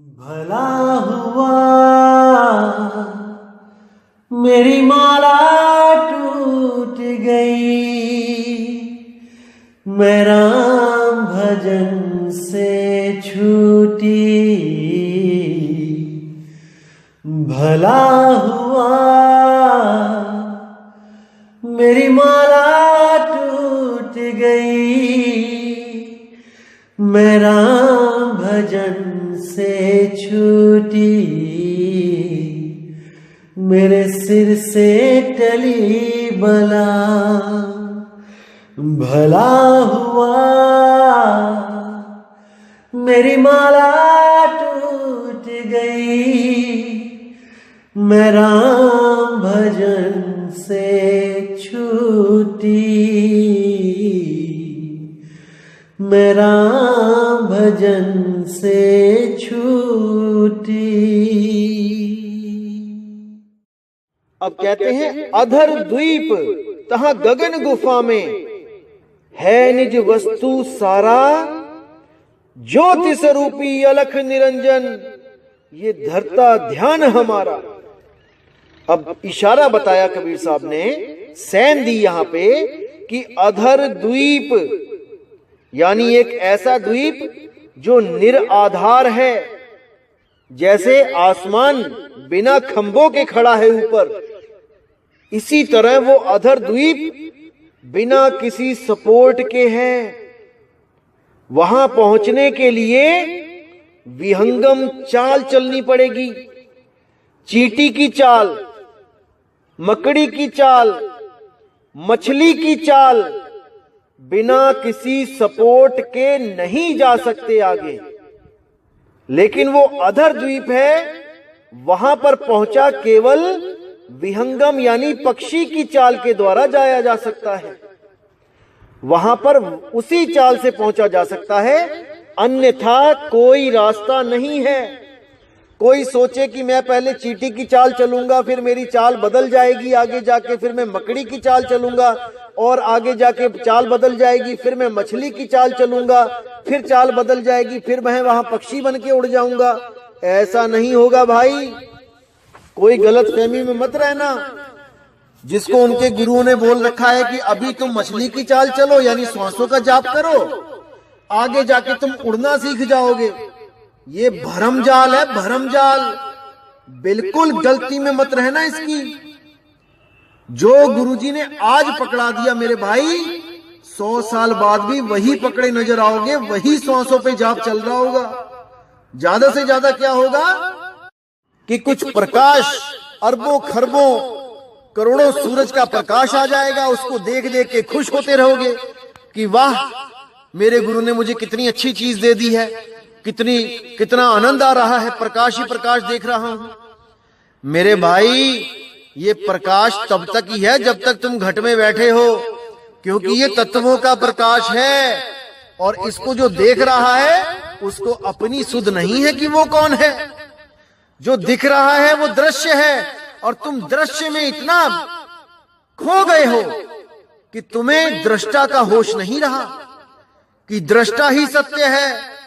भला हुआ मेरी माला टूट गई, मैं राम भजन से छूटी। भला हुआ मेरी माला टूट गई, मैं राम भजन से छूटी। मेरे सिर से टली बला, भला हुआ मेरी माला टूट गई, मैं राम भजन से छूटी। मैं राम भजन से छूटी। अब कहते हैं अधर द्वीप तहाँ गगन गुफा में, है निज वस्तु सारा ज्योति स्वरूपी अलख निरंजन, ये धरता ध्यान हमारा। अब इशारा बताया कबीर साहब ने, सैन दी यहां पे कि अधर द्वीप यानी एक ऐसा द्वीप जो निराधार है, जैसे आसमान बिना खंभों के खड़ा है ऊपर, इसी तरह वो अधर द्वीप बिना किसी सपोर्ट के है। वहां पहुंचने के लिए विहंगम चाल चलनी पड़ेगी, चींटी की चाल, मकड़ी की चाल, मछली की चाल, बिना किसी सपोर्ट के नहीं जा सकते आगे। लेकिन वो अधर द्वीप है, वहां पर पहुंचा केवल विहंगम यानी पक्षी की चाल के द्वारा जाया जा सकता है। वहां पर उसी चाल से पहुंचा जा सकता है, अन्यथा कोई रास्ता नहीं है। कोई सोचे कि मैं पहले चींटी की चाल चलूंगा, फिर मेरी चाल बदल जाएगी आगे जाके, फिर मैं मकड़ी की चाल चलूंगा और आगे जाके चाल बदल जाएगी, फिर मैं मछली की चाल चलूंगा, फिर चाल बदल जाएगी, फिर मैं वहां पक्षी बन के उड़ जाऊंगा। ऐसा नहीं होगा भाई, कोई गलत फहमी में मत रहना। जिसको उनके गुरुओं ने बोल रखा है कि अभी तुम मछली की चाल चलो यानी श्वासों का जाप करो, आगे जाके तुम उड़ना सीख जाओगे, ये भरम जाल है, भरम जाल। बिल्कुल गलती में मत रहना इसकी। जो गुरुजी ने आज पकड़ा दिया मेरे भाई, 100 साल बाद भी वही पकड़े नजर आओगे, वही श्वासों पे जाप चल रहा होगा। ज्यादा से ज्यादा क्या होगा कि कुछ प्रकाश, अरबों खरबों करोड़ों सूरज का प्रकाश आ जाएगा, उसको देख देख के खुश होते रहोगे कि वाह मेरे गुरु ने मुझे कितनी अच्छी चीज दे दी है, कितना आनंद आ रहा है, प्रकाश ही प्रकाश देख रहा हूं। मेरे भाई ये प्रकाश तब तक ही है जब तक तुम घट में बैठे हो, क्योंकि ये तत्वों का प्रकाश है और इसको जो देख रहा है उसको अपनी सुध नहीं है कि वो कौन है। जो दिख रहा है वो दृश्य है और तुम दृश्य में इतना खो गए हो कि तुम्हें दृष्टा का होश नहीं रहा कि दृष्टा ही सत्य है।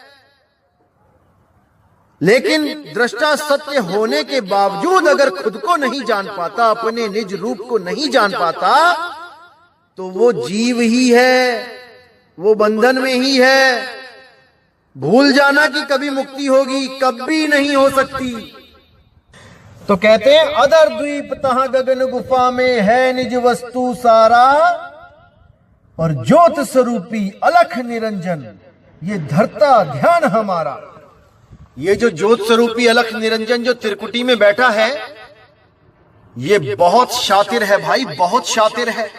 लेकिन दृष्टा सत्य होने के बावजूद अगर खुद को नहीं जान पाता, अपने निज रूप को नहीं जान पाता, तो वो जीव ही है, वो बंधन में ही है। भूल जाना कि कभी मुक्ति होगी, कभी नहीं हो सकती। तो कहते हैं अधर द्वीप तहाँ गगन गुफा में, है निज वस्तु सारा और ज्योत स्वरूपी अलख निरंजन, ये धरता ध्यान हमारा। ये जो ज्योत स्वरूपी अलख निरंजन जो त्रिकुटी में बैठा है, ये बहुत शातिर है भाई, बहुत शातिर है।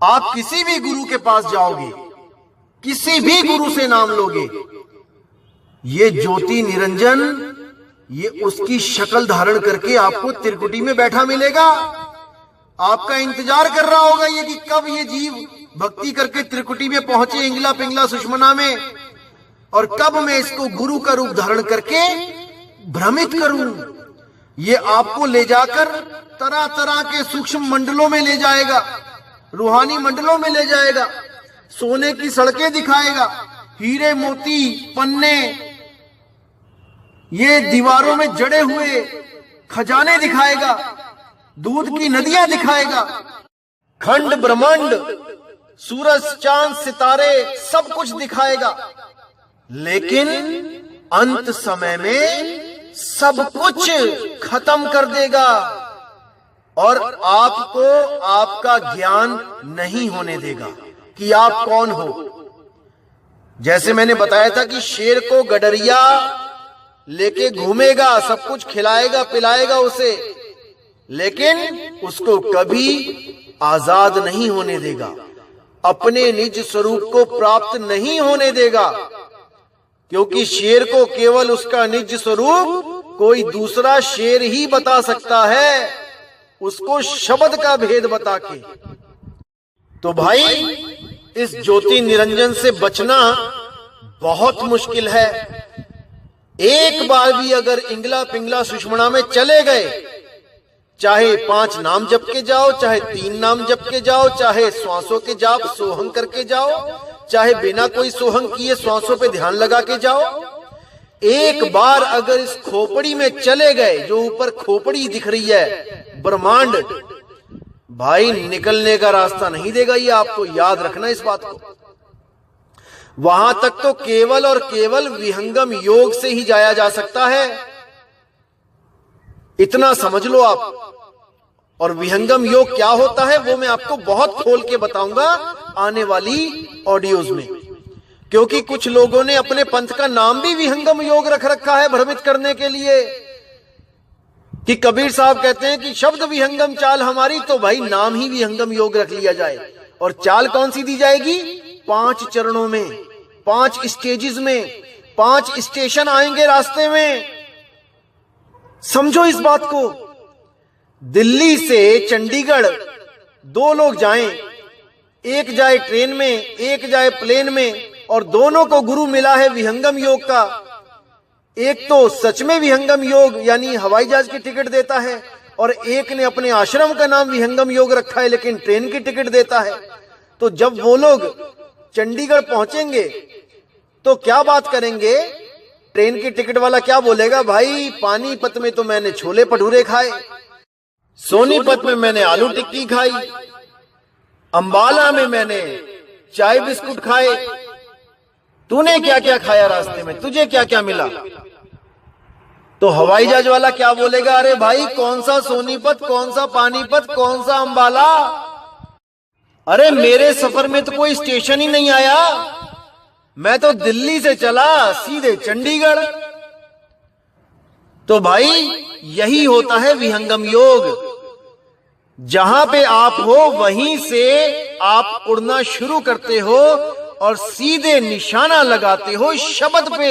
आप किसी भी गुरु के पास जाओगे, किसी भी गुरु से नाम लोगे, ये ज्योति निरंजन ये उसकी शक्ल धारण करके आपको त्रिकुटी में बैठा मिलेगा। आपका इंतजार कर रहा होगा ये कि कब ये जीव भक्ति करके त्रिकुटी में पहुंचे, इंगला पिंगला सुषमना में, और कब मैं इसको गुरु का रूप धारण करके भ्रमित करूं। ये आपको ले जाकर तरह तरह के सूक्ष्म मंडलों में ले जाएगा, रूहानी मंडलों में ले जाएगा, सोने की सड़कें दिखाएगा, हीरे मोती पन्ने ये दीवारों में जड़े हुए खजाने दिखाएगा, दूध की नदियां दिखाएगा, खंड ब्रह्मांड, सूरज चांद सितारे सब कुछ दिखाएगा। लेकिन अंत समय में सब कुछ खत्म कर देगा और आपको आपका ज्ञान नहीं होने देगा कि आप कौन हो। जैसे मैंने बताया था कि शेर को गडरिया लेके घूमेगा, सब कुछ खिलाएगा पिलाएगा उसे, लेकिन उसको कभी आजाद नहीं होने देगा, अपने निज स्वरूप को प्राप्त नहीं होने देगा, क्योंकि शेर को केवल उसका निज स्वरूप कोई दूसरा शेर ही बता सकता है, उसको शब्द का भेद बता के। तो भाई इस ज्योति निरंजन से बचना बहुत मुश्किल है। एक बार भी अगर इंगला पिंगला सुषमणा में चले गए, चाहे 5 नाम जप के जाओ, चाहे 3 नाम जप के जाओ, चाहे श्वासों के जाप सोहंग करके जाओ, चाहे बिना कोई सोहंग किए श्वासों पे ध्यान लगा के जाओ, एक बार अगर इस खोपड़ी में चले गए, जो ऊपर खोपड़ी दिख रही है ब्रह्मांड, भाई निकलने का रास्ता नहीं देगा। ये आपको याद रखना इस बात को। वहां तक तो केवल और केवल विहंगम योग से ही जाया जा सकता है, इतना समझ लो आप। और विहंगम योग क्या होता है वो मैं आपको बहुत खोल के बताऊंगा आने वाली ऑडियोज में, क्योंकि कुछ लोगों ने अपने पंथ का नाम भी विहंगम योग रख रखा है भ्रमित करने के लिए, कि कबीर साहब कहते हैं कि शब्द विहंगम चाल हमारी, तो भाई नाम ही विहंगम योग रख लिया जाए। और चाल कौन सी दी जाएगी? 5 चरणों में, 5 स्टेजेस में, 5 स्टेशन आएंगे रास्ते में। समझो इस बात को। दिल्ली से चंडीगढ़ 2 लोग जाएं, एक जाए ट्रेन में, एक जाए प्लेन में, और दोनों को गुरु मिला है विहंगम योग का। एक तो सच में विहंगम योग यानी हवाई जहाज की टिकट देता है, और एक ने अपने आश्रम का नाम विहंगम योग रखा है लेकिन ट्रेन की टिकट देता है। तो जब वो लोग चंडीगढ़ पहुंचेंगे तो क्या बात करेंगे? ट्रेन की टिकट वाला क्या बोलेगा? भाई पानीपत में तो मैंने छोले भटूरे खाए, सोनीपत में मैंने आलू टिक्की खाई, अंबाला में मैंने चाय बिस्कुट खाए, तूने क्या क्या खाया रास्ते में, तुझे क्या क्या मिला? तो हवाई जहाज वाला क्या बोलेगा? अरे भाई कौन सा सोनीपत, कौन सा पानीपत, कौन सा अंबाला, अरे मेरे सफर में तो कोई स्टेशन ही नहीं आया, मैं तो दिल्ली से चला सीधे चंडीगढ़। तो भाई यही होता है विहंगम योग। जहां पे आप हो वहीं से आप उड़ना शुरू करते हो और सीधे निशाना लगाते हो शब्द पे।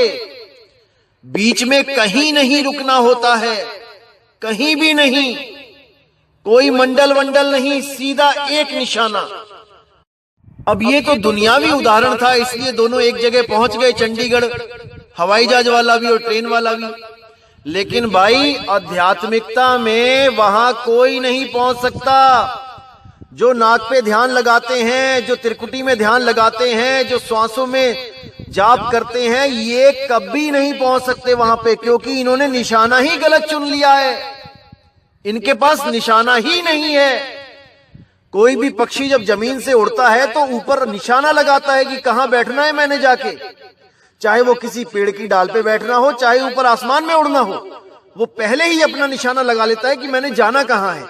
बीच में कहीं नहीं रुकना होता है, कहीं भी नहीं, कोई मंडल वंडल नहीं, सीधा एक निशाना। अब ये तो दुनियावी उदाहरण था, इसलिए दोनों एक जगह पहुंच गए, चंडीगढ़, हवाई जहाज वाला भी और ट्रेन वाला भी। लेकिन भाई आध्यात्मिकता में वहां कोई नहीं पहुंच सकता। जो नाक पे ध्यान लगाते हैं, जो त्रिकुटी में ध्यान लगाते हैं, जो श्वासों में जाप करते हैं, ये कभी नहीं पहुंच सकते वहां पे, क्योंकि इन्होंने निशाना ही गलत चुन लिया है। इनके पास निशाना ही नहीं है। कोई भी पक्षी जब जमीन से उड़ता है तो ऊपर निशाना लगाता है कि कहां बैठना है मैंने जाके, चाहे वो किसी पेड़ की डाल पे बैठना हो, चाहे ऊपर आसमान में उड़ना हो, वो पहले ही अपना निशाना लगा लेता है कि मैंने जाना कहां है।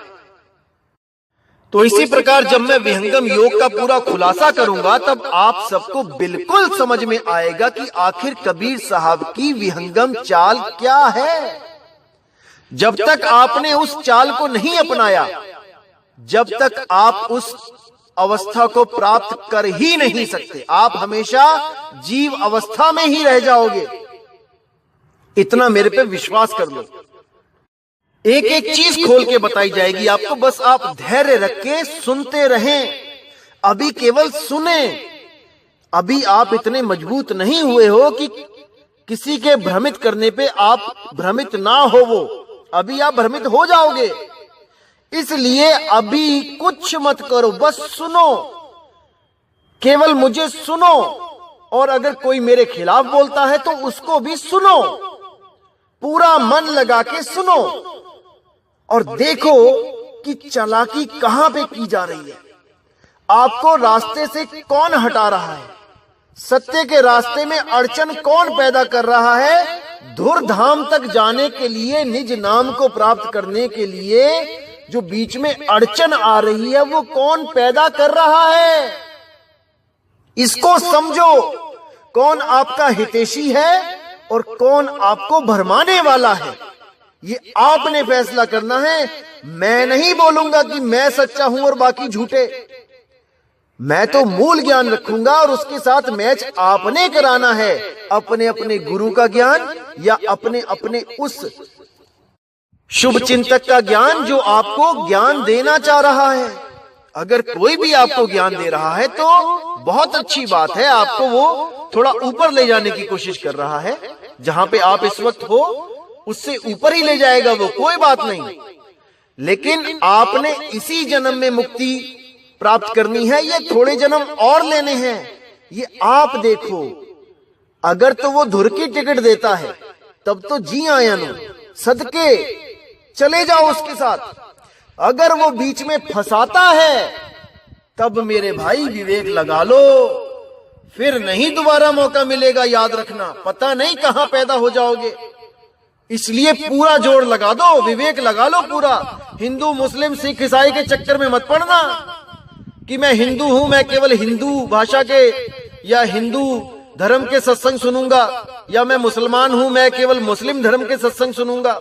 तो इसी प्रकार जब मैं विहंगम योग का पूरा खुलासा करूंगा तब आप सबको बिल्कुल समझ में आएगा कि आखिर कबीर साहब की विहंगम चाल क्या है। जब तक आपने उस चाल को नहीं अपनाया, जब तक आप उस अवस्था को प्राप्त कर ही नहीं सकते, आप हमेशा जीव अवस्था में ही रह जाओगे। इतना मेरे पे विश्वास कर लो। एक एक चीज खोल के बताई जाएगी आपको, बस आप धैर्य रख के सुनते रहें। अभी केवल सुने, अभी आप इतने मजबूत नहीं हुए हो कि किसी के भ्रमित करने पे आप भ्रमित ना हो, वो अभी आप भ्रमित हो जाओगे। इसलिए अभी कुछ मत करो, बस सुनो, केवल मुझे सुनो, और अगर कोई मेरे खिलाफ बोलता है तो उसको भी सुनो, पूरा मन लगा के सुनो और देखो कि चालाकी कहां पे की जा रही है। आपको रास्ते से कौन हटा रहा है, सत्य के रास्ते में अड़चन कौन पैदा कर रहा है, धुरधाम तक जाने के लिए, निज नाम को प्राप्त करने के लिए जो बीच में अड़चन आ रही है वो कौन पैदा कर रहा है। इसको समझो, कौन आपका हितैषी है और कौन आपको भरमाने वाला है, ये आपने फैसला करना है। मैं नहीं बोलूंगा कि मैं सच्चा हूं और बाकी झूठे, मैं तो मूल ज्ञान रखूंगा और उसके साथ मैच आपने कराना है, अपने अपने गुरु का ज्ञान या अपने अपने उस शुभ चिंतक का ज्ञान जो आपको ज्ञान देना चाह रहा है। अगर कोई भी आपको ज्ञान दे रहा है तो बहुत अच्छी बात है, आपको वो थोड़ा ऊपर ले जाने की कोशिश कर रहा है, जहां पे आप इस वक्त हो उससे ऊपर ही ले जाएगा वो, कोई बात नहीं। लेकिन आपने इसी जन्म में मुक्ति प्राप्त करनी है, ये थोड़े जन्म और लेने हैं, ये आप देखो। अगर तो वो धुर की टिकट देता है तब तो जी आया नो, सदके चले जाओ उसके साथ। अगर वो बीच में फंसाता है तब मेरे भाई विवेक लगा लो, फिर नहीं दोबारा मौका मिलेगा, याद रखना, पता नहीं कहां पैदा हो जाओगे। इसलिए पूरा जोर लगा दो, विवेक लगा लो पूरा। हिंदू मुस्लिम सिख ईसाई के चक्कर में मत पड़ना कि मैं हिंदू हूं, मैं केवल हिंदू भाषा के या हिंदू धर्म के सत्संग सुनूंगा, या मैं मुसलमान हूं मैं केवल मुस्लिम धर्म के सत्संग सुनूंगा,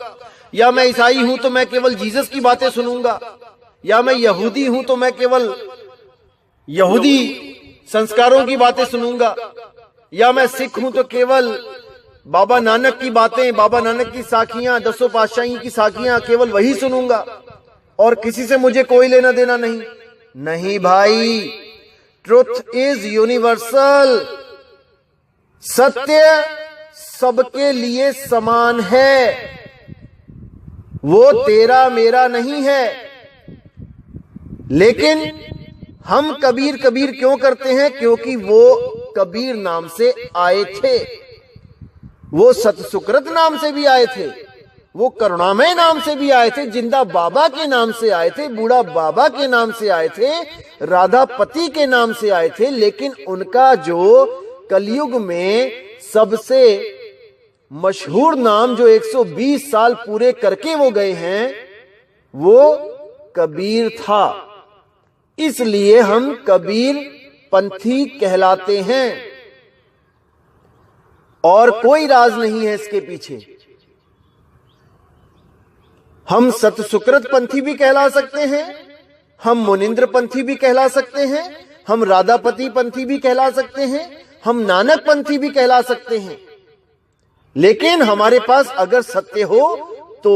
या मैं ईसाई हूं तो मैं केवल जीसस की बातें सुनूंगा, या मैं यहूदी हूं तो मैं केवल यहूदी संस्कारों की बातें सुनूंगा, या मैं सिख हूं तो केवल बाबा नानक की बातें, बाबा नानक की साखियां, दसों पातशाही की साखियां केवल वही सुनूंगा और किसी से मुझे कोई लेना देना नहीं। नहीं भाई, ट्रुथ इज यूनिवर्सल, सत्य सबके लिए समान है, वो तेरा मेरा नहीं है। लेकिन हम कबीर कबीर क्यों करते हैं? क्योंकि वो कबीर नाम से आए थे, वो सतसुकृत नाम से भी आए थे, वो करुणामय नाम से भी आए थे, जिंदा बाबा के नाम से आए थे, बूढ़ा बाबा के नाम से आए थे, राधापति के नाम से आए थे। लेकिन उनका जो कलयुग में सबसे मशहूर नाम जो 120 साल पूरे करके वो गए हैं वो कबीर था। इसलिए हम कबीर पंथी कहलाते हैं और कोई राज नहीं है इसके पीछे। हम सतसुकृत पंथी भी कहला सकते हैं, हम मुनिंद्र पंथी भी कहला सकते हैं, हम राधापति पंथी भी कहला सकते हैं, हम नानक पंथी भी कहला सकते हैं। लेकिन हमारे पास अगर सत्य हो तो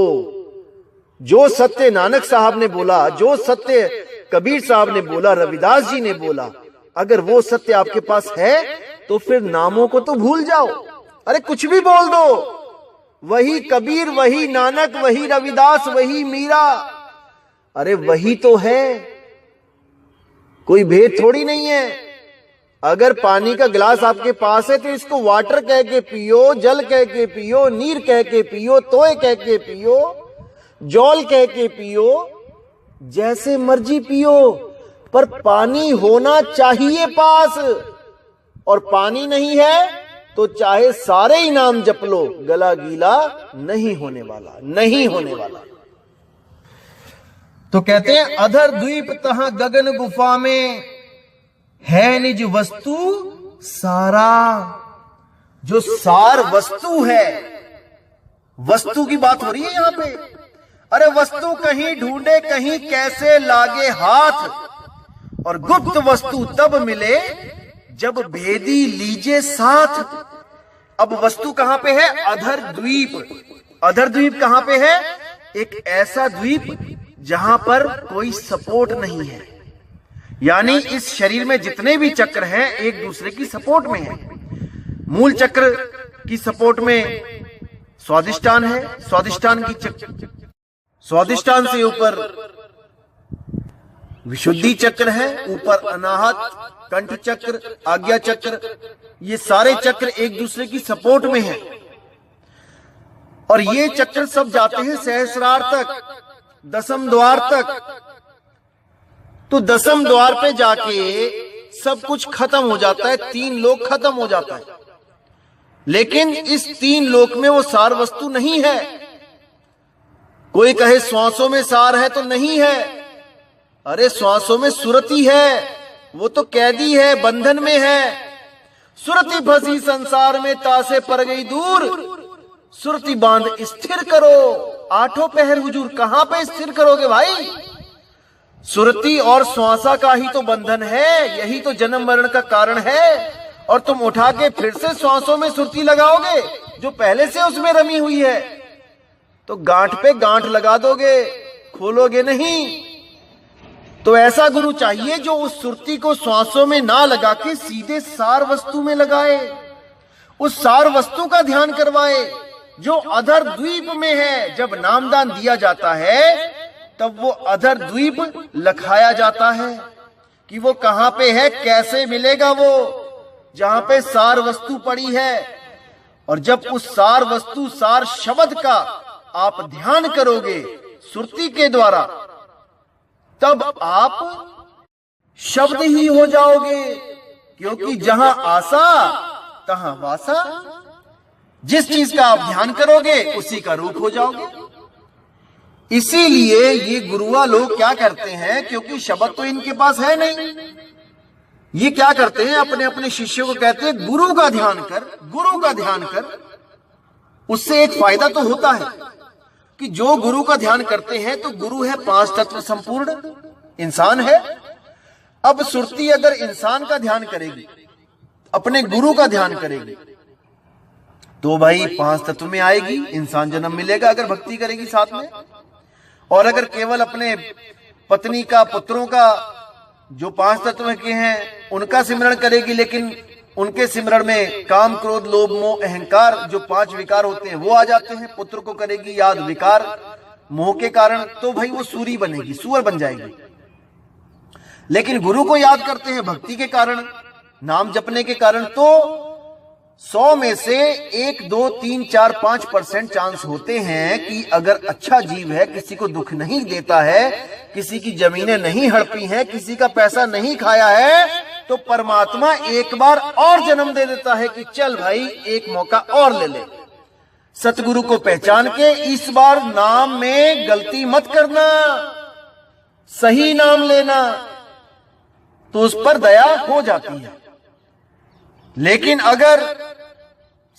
जो सत्य नानक साहब ने बोला, जो सत्य कबीर साहब ने बोला, रविदास जी ने बोला, अगर वो सत्य आपके पास है तो फिर नामों को तो भूल जाओ। अरे कुछ भी बोल दो, वही कबीर, वही नानक, वही रविदास, वही मीरा, अरे वही तो है, कोई भेद थोड़ी नहीं है। अगर पानी का गिलास आपके पास है तो इसको वाटर कह के पियो, जल कह के पियो, नीर कह के पियो, तोय कह के पियो, जौल कह के पियो, जैसे मर्जी पियो, पर पानी होना चाहिए पास। और पानी नहीं है तो चाहे सारे ही नाम जप लो, गला गीला नहीं होने वाला, नहीं होने वाला। तो कहते हैं अधर द्वीप तहां गगन गुफा में है निज वस्तु सारा। जो सार वस्तु है, वस्तु की बात हो रही है यहां पे। अरे वस्तु कहीं ढूंढे कहीं कैसे लागे हाथ, और गुप्त वस्तु तब मिले जब भेदी लीजे साथ। अब वस्तु कहां पे है? अधर द्वीप। अधर द्वीप कहां पे है? एक ऐसा द्वीप जहां पर कोई सपोर्ट नहीं है, यानी इस शरीर में जितने भी चक्र हैं एक दूसरे की सपोर्ट में हैं। मूल चक्र की सपोर्ट में स्वादिष्टान है, स्वादिष्टान की स्वादिष्टान से ऊपर विशुद्धि चक्र है, ऊपर अनाहत, कंठ चक्र, आज्ञा चक्र, ये सारे चक्र एक दूसरे की सपोर्ट में हैं। और ये चक्र सब जाते हैं सहस्रार तक, दसम द्वार तक। तो दसम द्वार पे जाके सब कुछ खत्म हो जाता है, 3 लोक खत्म हो जाता है। लेकिन इस 3 लोक में वो सार वस्तु नहीं है। कोई कहे श्वासों में सार है, तो नहीं है। अरे श्वासों में सुरति है, वो तो कैदी है, बंधन में है। सुरति फंसी संसार में, तासे पर गई दूर, सुरति बांध स्थिर करो। 8 पहर हुजूर, कहां पे स्थिर करोगे भाई? सुरति और श्वासा का ही तो बंधन है, यही तो जन्म मरण का कारण है। और तुम उठा के फिर से श्वासों में सुरति लगाओगे जो पहले से उसमें रमी हुई है, तो गांठ पे गांठ लगा दोगे, खोलोगे नहीं। तो ऐसा गुरु चाहिए जो उस सुरति को श्वासों में ना लगा के सीधे सार वस्तु में लगाए, उस सार वस्तु का ध्यान करवाए जो अधर द्वीप में है। जब नामदान दिया जाता है तब वो अधर द्वीप लखाया जाता है कि वो कहां पे है, कैसे मिलेगा वो, जहां पे सार वस्तु पड़ी है। और जब उस सार वस्तु, सार शब्द का आप ध्यान करोगे सुरति के द्वारा, तब आप शब्द ही हो जाओगे। क्योंकि जहां आशा तहां वासा, जिस चीज का आप ध्यान करोगे उसी का रूप हो जाओगे। इसीलिए ये गुरुआ लोग क्या करते हैं, क्योंकि शब्द तो इनके पास है नहीं, ये क्या करते हैं, अपने अपने शिष्यों को कहते हैं गुरु का ध्यान कर, गुरु का ध्यान कर। उससे एक फायदा तो होता है कि जो गुरु का ध्यान करते हैं तो गुरु है 5 तत्व संपूर्ण, इंसान है। अब सुरति अगर इंसान का ध्यान करेगी, अपने गुरु का ध्यान करेगी, तो भाई 5 तत्व में आएगी, इंसान जन्म मिलेगा अगर भक्ति करेगी साथ में। और अगर केवल अपने पत्नी का, पुत्रों का, जो 5 तत्व के हैं उनका सिमरण करेगी, लेकिन उनके सिमरण में काम, क्रोध, लोभ, मोह, अहंकार, जो 5 विकार होते हैं वो आ जाते हैं। पुत्र को करेगी याद विकार, मोह के कारण, तो भाई वो सूरी बनेगी, सुअर बन जाएगी। लेकिन गुरु को याद करते हैं भक्ति के कारण, नाम जपने के कारण, तो 100 में से 1, 2, 3, 4, 5% चांस होते हैं कि अगर अच्छा जीव है, किसी को दुख नहीं देता है, किसी की जमीनें नहीं हड़पी हैं, किसी का पैसा नहीं खाया है, तो परमात्मा एक बार और जन्म दे देता है कि चल भाई एक मौका और ले ले। सतगुरु को पहचान के इस बार नाम में गलती मत करना, सही नाम लेना, तो उस पर दया हो जाती है। लेकिन अगर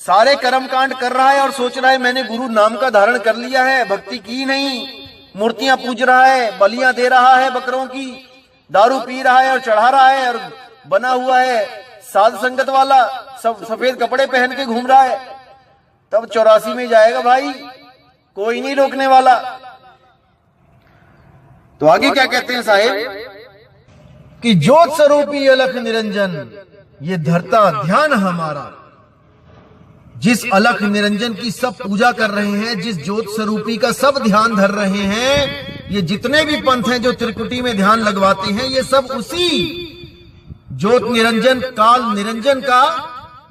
सारे कर्मकांड कर रहा है और सोच रहा है मैंने गुरु नाम का धारण कर लिया है, भक्ति की नहीं, मूर्तियां पूज रहा है, बलियां दे रहा है बकरों की, दारू पी रहा है और चढ़ा रहा है, और बना हुआ है साध संगत वाला, सब सफेद कपड़े पहन के घूम रहा है, तब 84 में जाएगा भाई, कोई नहीं रोकने वाला। तो आगे क्या कहते हैं साहेब कि ज्योत स्वरूपी अलख निरंजन ये धरता ध्यान हमारा। जिस अलख निरंजन की सब पूजा कर रहे हैं, जिस ज्योत स्वरूपी का सब ध्यान धर रहे हैं, ये जितने भी पंथ हैं जो त्रिकुटी में ध्यान लगवाते हैं, ये सब उसी ज्योत निरंजन, काल निरंजन का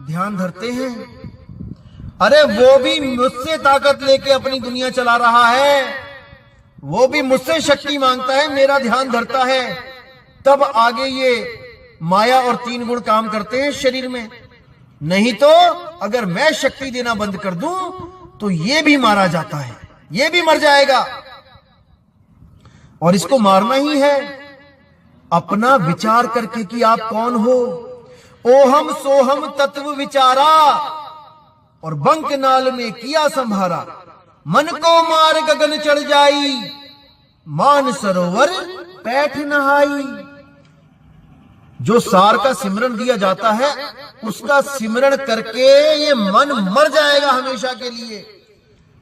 ध्यान धरते हैं। अरे वो भी मुझसे ताकत लेके अपनी दुनिया चला रहा है, वो भी मुझसे शक्ति मांगता है, मेरा ध्यान धरता है, तब आगे ये माया और 3 गुण काम करते हैं शरीर में। नहीं तो अगर मैं शक्ति देना बंद कर दूं तो ये भी मारा जाता है, ये भी मर जाएगा। और इसको मारना ही है अपना विचार करके कि आप कौन हो। ओहम सोहम तत्व विचारा और बंक नाल में किया संभारा, मन को मार गगन चढ़ जाई, मान सरोवर पैठ नहाई। जो सार का सिमरन दिया जाता है उसका सिमरन करके ये मन मर जाएगा हमेशा के लिए,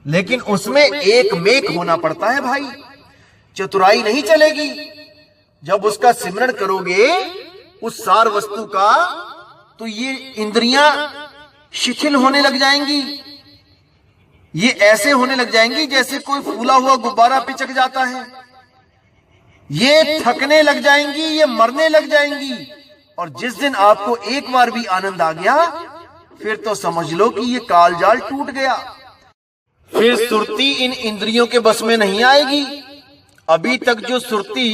लेकिन उसमें एक मेक होना पड़ता है भाई, चतुराई नहीं चलेगी। जब उसका सिमरन करोगे उस सार वस्तु का, तो ये इंद्रियां शिथिल होने लग जाएंगी, ये ऐसे होने लग जाएंगी जैसे कोई फूला हुआ गुब्बारा पिचक जाता है, ये थकने लग जाएंगी, ये मरने लग जाएंगी। और जिस दिन आपको एक बार भी आनंद आ गया, फिर तो समझ लो कि ये कालजाल टूट गया। फिर सुरती इन इंद्रियों के बस में नहीं आएगी। अभी तक जो सुरती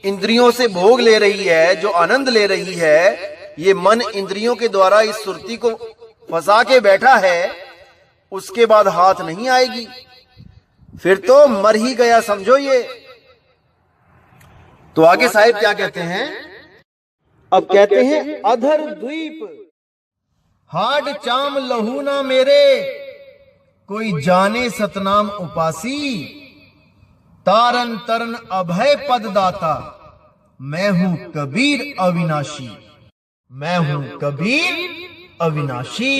इंद्रियों से भोग ले रही है, जो आनंद ले रही है, ये मन इंद्रियों के द्वारा इस सुरती को फंसा के बैठा है, उसके बाद हाथ नहीं आएगी, फिर तो मर ही गया समझो ये। तो आगे साहिब क्या कहते हैं, अब कहते हैं अधर द्वीप हाड चाम लहू ना मेरे, कोई जाने सतनाम उपासी, तारन तरन अभय पद दाता, मैं हूं कबीर अविनाशी, मैं हूं कबीर अविनाशी।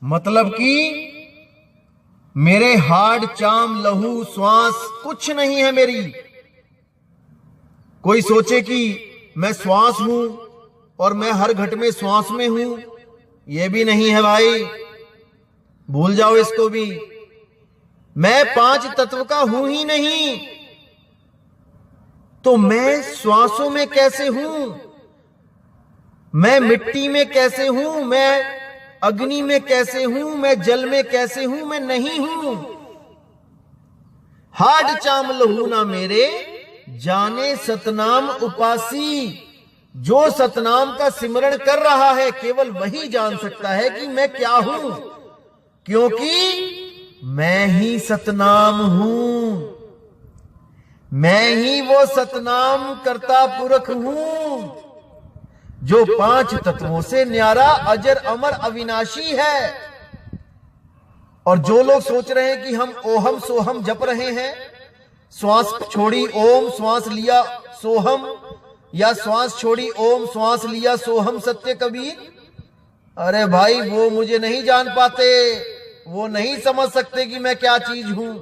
मतलब कि मेरे हाड चाम लहू श्वास कुछ नहीं है मेरी। कोई सोचे कि मैं श्वास हूं और मैं हर घट में श्वास में हूं, यह भी नहीं है भाई, भूल जाओ इसको भी। मैं पांच तत्व का हूं ही नहीं, तो मैं श्वासों में कैसे हूं, मैं मिट्टी में कैसे हूं, मैं अग्नि में कैसे हूं, मैं जल में कैसे हूं, मैं नहीं हूं। हाड चाम लहू ना मेरे, जाने सतनाम उपासी। जो सतनाम का सिमरण कर रहा है केवल वही जान सकता है कि मैं क्या हूं, क्योंकि मैं ही सतनाम हूं, मैं ही वो सतनाम कर्ता पुरख हूं जो पांच तत्वों से न्यारा अजर अमर अविनाशी है। और जो लोग सोच रहे हैं कि हम ओहम सोहम जप रहे हैं, श्वास छोड़ी ओम, श्वास लिया सोहम, या श्वास छोड़ी ओम, श्वास लिया सोहम सत्य कबीर, अरे भाई वो मुझे नहीं जान पाते, वो नहीं समझ सकते कि मैं क्या चीज हूं।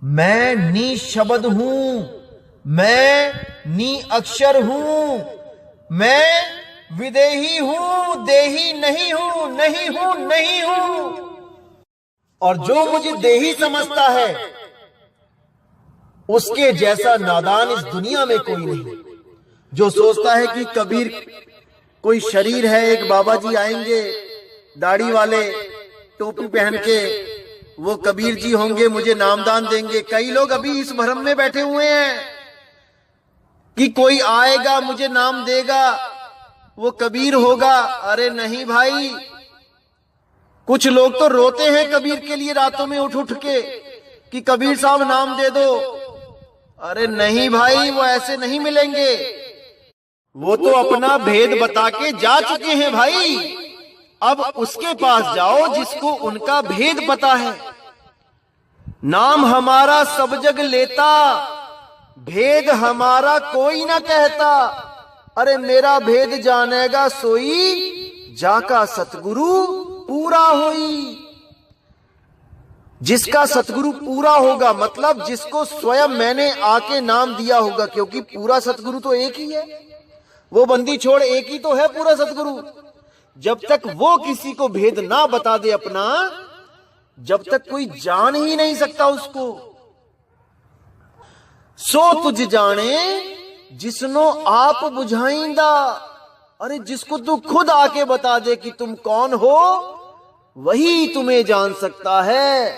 मैं नी शब्द हूं, मैं नी अक्षर हूं, मैं विदेही हूं, देही नहीं हूं, नहीं हूं, नहीं हूं। और जो मुझे देही समझता है उसके जैसा नादान इस दुनिया में कोई नहीं। जो सोचता है कि कबीर कोई शरीर है, एक बाबा जी आएंगे दाढ़ी वाले टोपी पहन के, वो कबीर जी होंगे, मुझे नामदान देंगे। कई लोग अभी इस भ्रम में बैठे हुए हैं कि कोई आएगा मुझे नाम देगा, वो कबीर होगा। अरे नहीं भाई, कुछ लोग तो रोते हैं कबीर के लिए रातों में उठ उठ के कि कबीर साहब नाम दे दो। अरे नहीं भाई, वो ऐसे नहीं मिलेंगे, वो तो अपना भेद बता के जा चुके हैं भाई। अब उसके पास जाओ जिसको उनका भेद पता है। नाम हमारा सब जग लेता, भेद हमारा कोई ना कहता। अरे मेरा भेद जानेगा सोई, जाका सतगुरु पूरा होई। जिसका सतगुरु पूरा होगा मतलब जिसको स्वयं मैंने आके नाम दिया होगा, क्योंकि पूरा सतगुरु तो एक ही है, वो बंदी छोड़ एक ही तो है पूरा सतगुरु। जब तक वो किसी को भेद ना बता दे अपना, जब तक कोई जान ही नहीं सकता उसको। सो तुझ जाने जिसनो आप बुझाइंदा। अरे जिसको तू खुद आके बता दे कि तुम कौन हो, वही तुम्हें जान सकता है,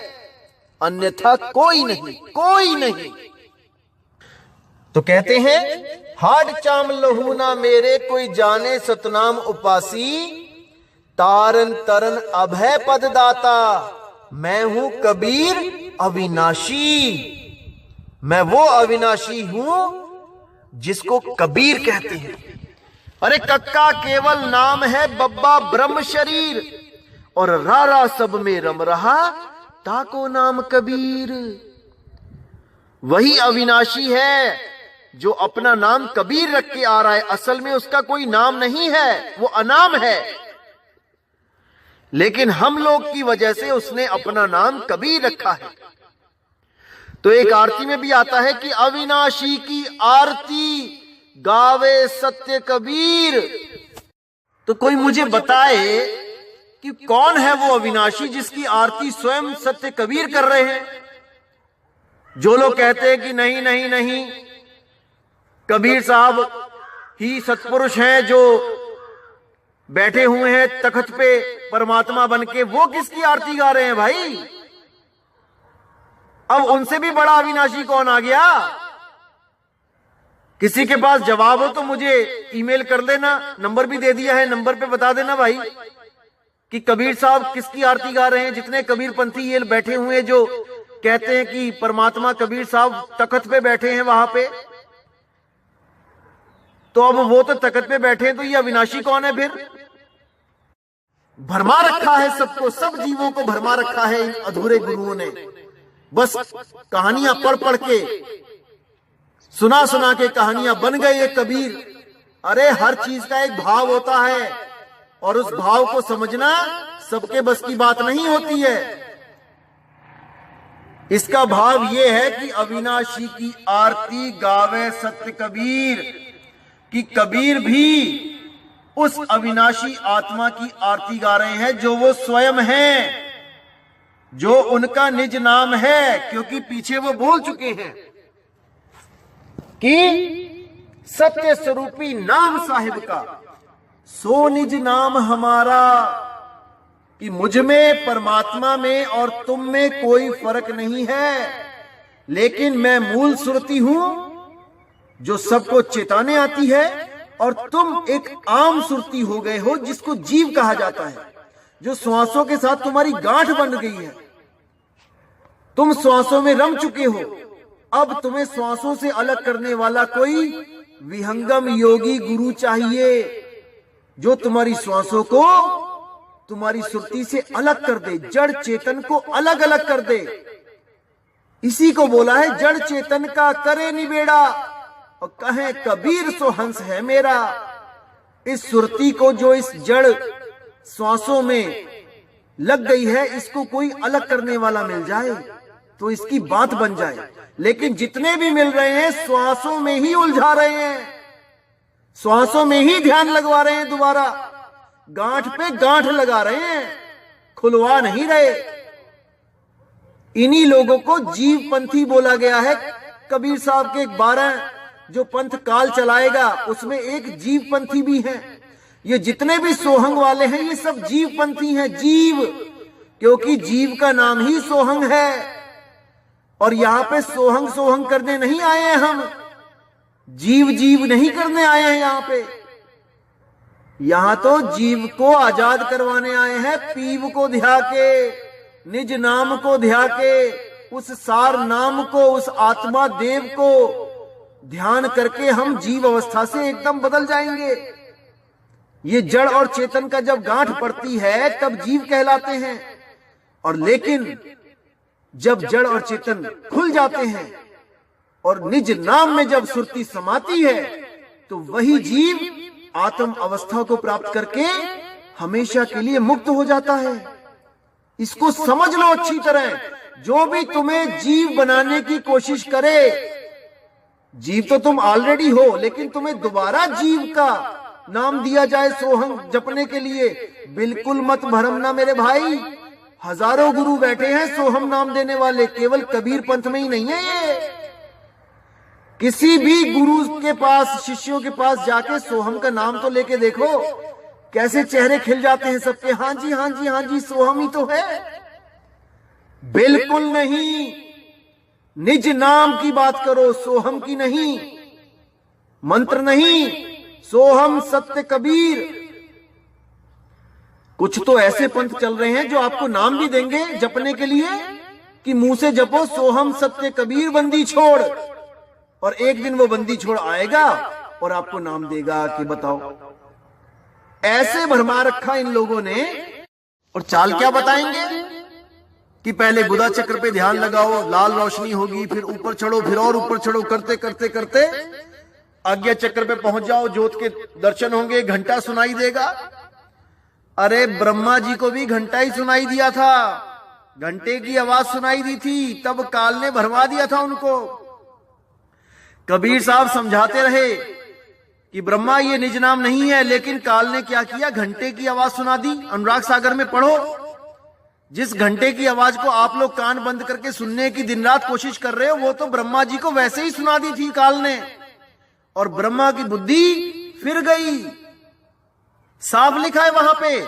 अन्यथा कोई नहीं, कोई नहीं। तो कहते हैं हाड चाम लहू ना मेरे, कोई जाने सतनाम उपासी, तारन तरन अभय पद दाता, मैं हूं कबीर अविनाशी। मैं वो अविनाशी हूं जिसको कबीर कहते हैं। अरे कक्का केवल नाम है, बब्बा ब्रह्म शरीर, और रारा सब में रम रहा, ताको नाम कबीर। वही अविनाशी है जो अपना नाम कबीर रख के आ रहा है। असल में उसका कोई नाम नहीं है, वो अनाम है, लेकिन हम लोग की वजह से उसने अपना नाम कबीर रखा है। तो एक आरती में भी आता है कि अविनाशी की आरती गावे सत्य कबीर। तो कोई मुझे बताए कि कौन है वो अविनाशी जिसकी आरती स्वयं सत्य कबीर कर रहे हैं। जो लोग कहते हैं कि नहीं नहीं नहीं, कबीर साहब ही सत्पुरुष हैं जो बैठे हुए हैं तख्त पे परमात्मा बन के, वो किसकी आरती गा रहे हैं भाई? अब उनसे भी बड़ा अविनाशी कौन आ गया? किसी के पास जवाब हो तो मुझे ईमेल कर देना, नंबर भी दे दिया है, नंबर पे बता देना भाई कि कबीर साहब किसकी आरती गा रहे हैं। जितने कबीर पंथी ये बैठे हुए हैं जो कहते हैं कि परमात्मा कबीर साहब तख्त पे बैठे हैं वहां पे, तो अब वो तो तख्त पे बैठे हैं, तो ये अविनाशी कौन है फिर? भरमा रखा है सबको, सब जीवों को भरमा रखा है इन अधूरे गुरुओं ने। बस कहानियां पढ़ पढ़ के, सुना सुना के कहानियां बन गए ये कबीर। अरे हर चीज का एक भाव होता है और उस भाव को समझना सबके बस की बात नहीं होती है। इसका भाव यह है कि अविनाशी की आरती गावे सत्य कबीर, कि कबीर भी उस अविनाशी आत्मा की आरती गा रहे हैं जो वो स्वयं हैं, जो उनका निज नाम है। क्योंकि पीछे वो बोल चुके हैं कि सत्य स्वरूपी नाम साहिब का सो निज नाम हमारा, कि मुझ में परमात्मा में और तुम में कोई फर्क नहीं है, लेकिन मैं मूल सुरती हूं जो सबको चेताने आती है, और तुम एक आम सुरती हो गए हो जिसको जीव कहा जाता है, जो श्वासों के साथ तुम्हारी गांठ बन गई है। तुम श्वासों में रम चुके हो। अब तुम्हें श्वासों से अलग करने वाला कोई विहंगम योगी गुरु चाहिए जो तुम्हारी श्वासों को तुम्हारी सुरती से अलग कर दे, जड़ चेतन को अलग अलग कर दे। इसी को बोला है जड़ चेतन का करे निबेड़ा, और कहे कबीर सो हंस है मेरा। इस सुरती को जो इस जड़ श्वासों में लग गई है, इसको कोई अलग करने वाला मिल जाए तो इसकी बात बन जाए। लेकिन जितने भी मिल रहे हैं श्वासों में ही उलझा रहे हैं, श्वासों में ही ध्यान लगवा रहे हैं, दोबारा गांठ पे गांठ लगा रहे हैं, खुलवा नहीं रहे। इन्हीं लोगों को जीव पंथी बोला गया है। कबीर साहब के 12 जो पंथ काल चलाएगा उसमें एक जीव पंथी भी है। ये जितने भी सोहंग वाले हैं ये सब जीव पंथी हैं। जीव, क्योंकि जीव का नाम ही सोहंग है। और यहां पे सोहंग सोहंग करने नहीं आए हैं हम, जीव जीव नहीं करने आए हैं यहां पे। यहां तो जीव को आजाद करवाने आए हैं, पीव को ध्या के, निज नाम को ध्या के, उस सार नाम को, उस आत्मा देव को ध्यान करके हम जीव अवस्था से एकदम बदल जाएंगे। ये जड़ और चेतन का जब गांठ पड़ती है तब जीव कहलाते हैं, और लेकिन जब जड़ और चेतन खुल जाते हैं और निज नाम में जब सुरती समाती है तो वही जीव आत्म अवस्था को प्राप्त करके हमेशा के लिए मुक्त हो जाता है। इसको समझ लो अच्छी तरह। जो भी तुम्हें जीव बनाने की कोशिश करे, जीव तो तुम ऑलरेडी हो, लेकिन तुम्हें दोबारा जीव का नाम दिया जाए सोहंग जपने के लिए, बिल्कुल मत भरमना मेरे भाई। हजारों गुरु बैठे हैं सोहम नाम देने वाले, केवल कबीर पंथ में ही नहीं है ये। किसी भी गुरु के पास, शिष्यों के पास जाके सोहम का नाम तो लेके देखो, कैसे चेहरे खिल जाते हैं सबके। हाँ जी हाँ जी हाँ जी, सोहम ही तो है। बिल्कुल नहीं, निज नाम की बात करो, सोहम की नहीं। मंत्र नहीं, सोहम सत्य कबीर। कुछ तो ऐसे पंथ चल रहे हैं जो आपको नाम भी देंगे जपने के लिए कि मुंह से जपो सोहम सत्य कबीर बंदी छोड़, और एक दिन वो बंदी छोड़ आएगा और आपको नाम देगा कि बताओ। ऐसे भरमा रखा इन लोगों ने। और चाल क्या बताएंगे कि पहले बुधा चक्र पे ध्यान लगाओ, लाल रोशनी होगी, फिर ऊपर चढ़ो, फिर और ऊपर चढ़ो, करते करते करते आज्ञा चक्र पे पहुंच जाओ, ज्योत के दर्शन होंगे, घंटा सुनाई देगा। अरे ब्रह्मा जी को भी घंटा ही सुनाई दिया था, घंटे की आवाज सुनाई दी थी, तब काल ने भरवा दिया था उनको। कबीर साहब समझाते रहे कि ब्रह्मा ये निज नाम नहीं है, लेकिन काल ने क्या किया, घंटे की आवाज सुना दी। अनुराग सागर में पढ़ो, जिस घंटे की आवाज को आप लोग कान बंद करके सुनने की दिन रात कोशिश कर रहे हो, वो तो ब्रह्मा जी को वैसे ही सुना दी थी काल ने, और ब्रह्मा की बुद्धि फिर गई। साफ लिखा है वहां पे,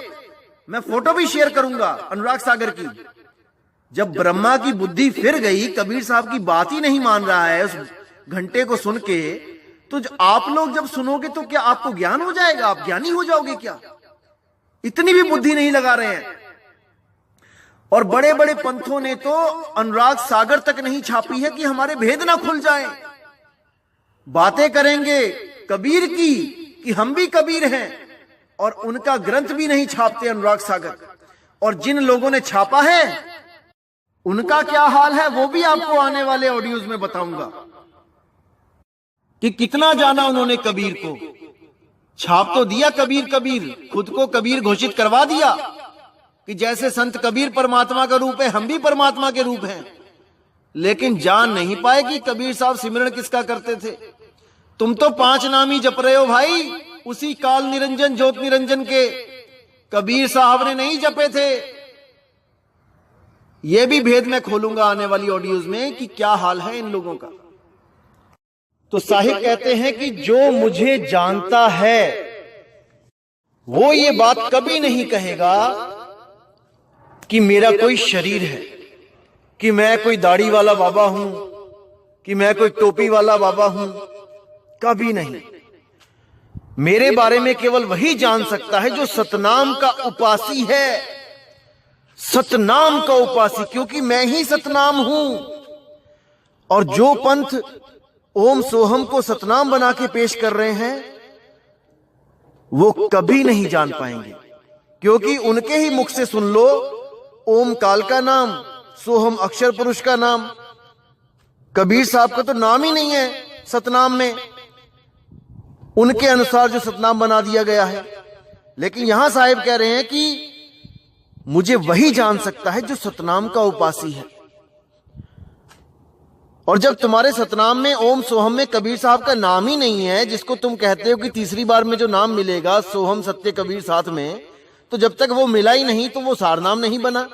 मैं फोटो भी शेयर करूंगा अनुराग सागर की। जब ब्रह्मा की बुद्धि फिर गई, कबीर साहब की बात ही नहीं मान रहा है उस घंटे को सुन के, तो आप लोग जब सुनोगे तो क्या आपको ज्ञान हो जाएगा? आप ज्ञानी हो जाओगे क्या? इतनी भी बुद्धि नहीं लगा रहे हैं। और बड़े बड़े पंथों ने तो अनुराग सागर तक नहीं छापी है कि हमारे भेद ना खुल जाए। बातें करेंगे कबीर की कि हम भी कबीर हैं, और उनका ग्रंथ भी नहीं छापते अनुराग सागर। और जिन लोगों ने छापा है उनका क्या हाल है वो भी आपको आने वाले ऑडियोज में बताऊंगा कि कितना जाना उन्होंने कबीर को। छाप तो दिया कबीर कबीर, खुद को कबीर घोषित करवा दिया कि जैसे संत कबीर परमात्मा का रूप है, हम भी परमात्मा के रूप हैं। लेकिन जान नहीं पाए कि कबीर साहब सिमरण किसका करते थे। तुम तो 5 नाम ही जप रहे हो भाई, उसी काल निरंजन ज्योत निरंजन के। कबीर साहब ने नहीं जपे थे। यह भी भेद मैं खोलूंगा आने वाली ऑडियोज में कि क्या हाल है इन लोगों का। तो साहिब कहते हैं कि जो मुझे जानता है वो ये बात कभी नहीं कहेगा कि मेरा कोई शरीर है, कि मैं कोई दाढ़ी वाला बाबा हूं, कि मैं कोई टोपी वाला बाबा हूं। कभी नहीं। मेरे बारे में केवल वही जान सकता है जो सतनाम का उपासी है, सतनाम का उपासी, क्योंकि मैं ही सतनाम हूं। और जो पंथ ओम सोहम को सतनाम बना के पेश कर रहे हैं वो कभी नहीं जान पाएंगे, क्योंकि उनके ही मुख से सुन लो, ओम काल का नाम, सोहम अक्षर पुरुष का नाम। कबीर साहब का तो नाम ही नहीं है सतनाम में, उनके अनुसार जो सतनाम बना दिया गया है। लेकिन यहां साहिब कह रहे हैं कि मुझे वही जान सकता है जो सतनाम का उपासी है। और जब तुम्हारे सतनाम में ओम सोहम में कबीर साहब का नाम ही नहीं है, जिसको तुम कहते हो कि तीसरी बार में जो नाम मिलेगा सोहम सत्य कबीर साथ में, तो जब तक वो मिला ही नहीं तो वो सारनाम नहीं बना।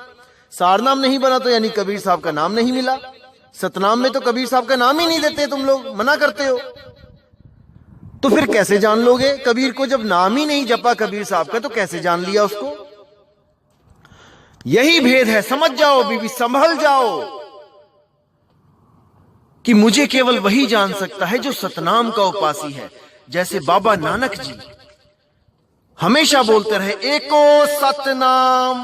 सारनाम नहीं बना तो यानी कबीर साहब का नाम नहीं मिला। सतनाम में तो कबीर साहब का नाम ही नहीं देते, तुम लोग मना करते हो। तो फिर कैसे जान लोगे कबीर को? जब नाम ही नहीं जपा कबीर साहब का तो कैसे जान लिया उसको? यही भेद है। समझ जाओ बीबी, संभल जाओ कि मुझे केवल वही जान सकता है जो सतनाम का उपासी है। जैसे बाबा नानक जी हमेशा बोलते रहे, एको सतनाम,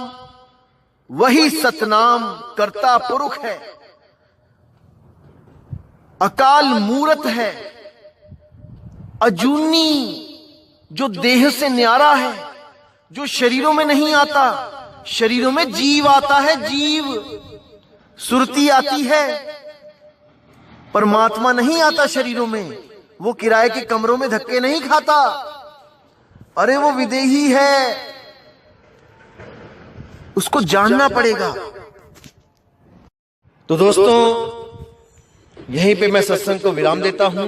वही सतनाम कर्ता पुरुष है, अकाल मूरत है, अजूनी, जो देह से न्यारा है, जो शरीरों में नहीं आता। शरीरों में जीव आता है, जीव सुरती आती है, परमात्मा नहीं आता शरीरों में। वो किराए के कमरों में धक्के नहीं खाता, अरे वो विदेही है, उसको जानना पड़ेगा। तो दोस्तों यहीं पे मैं सत्संग को विराम देता हूं।